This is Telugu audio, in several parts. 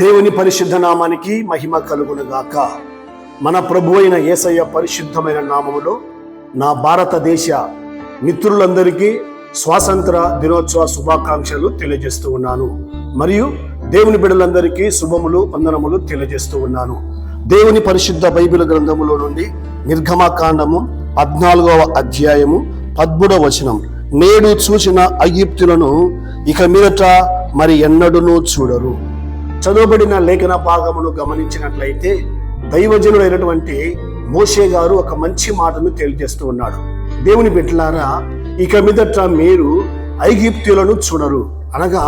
దేవుని పరిశుద్ధ నామానికి మహిమ కలుగునుగాక. మన ప్రభు అయిన యేసయ్య పరిశుద్ధమైన నామములో నా భారతదేశ మిత్రులందరికీ స్వాతంత్ర దినోత్సవ శుభాకాంక్షలు తెలియజేస్తూ ఉన్నాను. మరియు దేవుని బిడ్డలందరికీ శుభములు వందనములు తెలియజేస్తూ ఉన్నాను. దేవుని పరిశుద్ధ బైబిల్ గ్రంథములో నుండి నిర్గమకాండము 14వ అధ్యాయము 13వ వచనం. నేడు చూసిన ఐగుప్తులను ఇక మీదట మరి ఎన్నడూనూ చూడరు. చదువుబడిన లేఖన భాగమును గమనించినట్లయితే దైవజనుడైనటువంటి మోషే గారు ఒక మంచి మాటను తెలియజేస్తూ ఉన్నాడు. దేవుని బిడ్డలారా, ఇక మీదట మీరు ఐగుప్తులను చూడరు. అనగా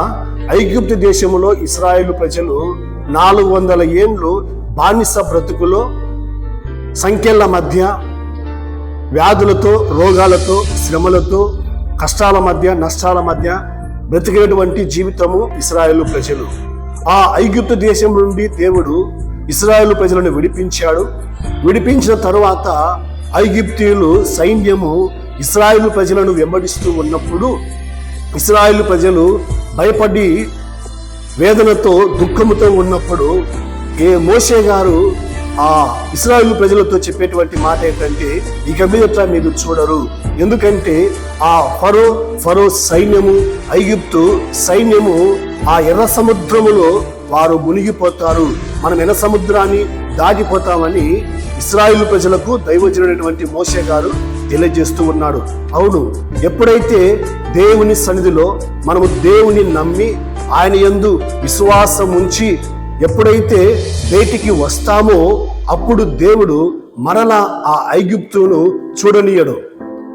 ఐగుప్తు దేశములో ఇశ్రాయేలు ప్రజలు 400 ఏండ్లు బానిస బ్రతుకులో సంఖ్యల మధ్య, వ్యాధులతో, రోగాలతో, శ్రమలతో, కష్టాల మధ్య, నష్టాల మధ్య బ్రతికినటువంటి జీవితము ఇశ్రాయేలు ప్రజలు. ఆ ఐగుప్తు దేశం నుండి దేవుడు ఇశ్రాయేలు ప్రజలను విడిపించాడు. విడిపించిన తరువాత ఐగుప్తీయులు సైన్యము ఇశ్రాయేలు ప్రజలను వెంబడిస్తూ ఉన్నప్పుడు ఇశ్రాయేలు ప్రజలు భయపడి వేదనతో, దుఃఖముతో ఉన్నప్పుడు మోషే గారు ఆ ఇశ్రాయేలు ప్రజలతో చెప్పేటువంటి మాట ఏంటంటే, ఇక మీదట మీరు చూడరు. ఎందుకంటే ఆ ఫరో సైన్యము, ఐగుప్తు సైన్యము ఆ ఎర్ర సముద్రములో వారు మునిగిపోతారు, మనం ఎర్ర సముద్రాన్ని దాటిపోతామని ఇశ్రాయేలు ప్రజలకు దైవజనుడైనటువంటి మోషే గారు తెలియజేస్తూ ఉన్నాడు. అవును, ఎప్పుడైతే దేవుని సన్నిధిలో మనము దేవుని నమ్మి ఆయన యందు విశ్వాసం ఉంచి ఎప్పుడైతే బయటికి వస్తామో అప్పుడు దేవుడు మరలా ఆ ఐగుప్తును చూడనీయడు,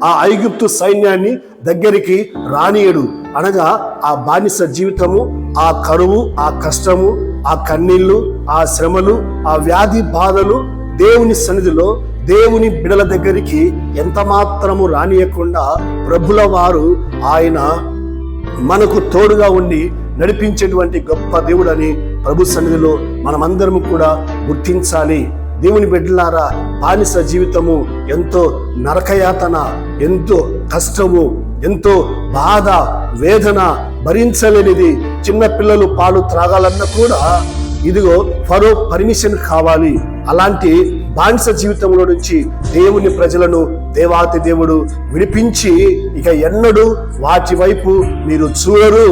ఆ ఐగుప్తు సైన్యాన్ని దగ్గరికి రానియడు. అనగా ఆ బానిస జీవితము, ఆ కరువు, ఆ కష్టము, ఆ కన్నీళ్లు, ఆ శ్రమలు, ఆ వ్యాధి బాధలు దేవుని సన్నిధిలో దేవుని బిడల దగ్గరికి ఎంత మాత్రము రానియకుండా ప్రభుల వారు ఆయన మనకు తోడుగా ఉండి నడిపించేటువంటి గొప్ప దేవుడని ప్రభు సన్నిధిలో మనమందరము కూడా గుర్తించాలి. దేవుని బిడ్డలారా, బానిస జీవితము ఎంతో నరకయాతన, ఎంతో కష్టము, ఎంతో బాధ, వేదన భరించలేనిది. చిన్న పిల్లలు పాలు త్రాగాలన్నా కూడా ఇదిగో ఫరో పర్మిషన్ కావాలి. అలాంటి బానిస జీవితంలో నుంచి దేవుని ప్రజలను దేవాతి దేవుడు విడిపించి ఇక ఎన్నడూ వాటి వైపు మీరు చూడరు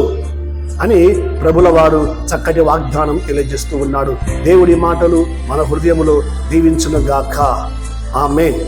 అని ప్రభుల వారు చక్కటి వాగ్దానం తెలియజేస్తూ ఉన్నాడు. దేవుడి మాటలు మన హృదయములో దీవించునుగాక. ఆమేన్.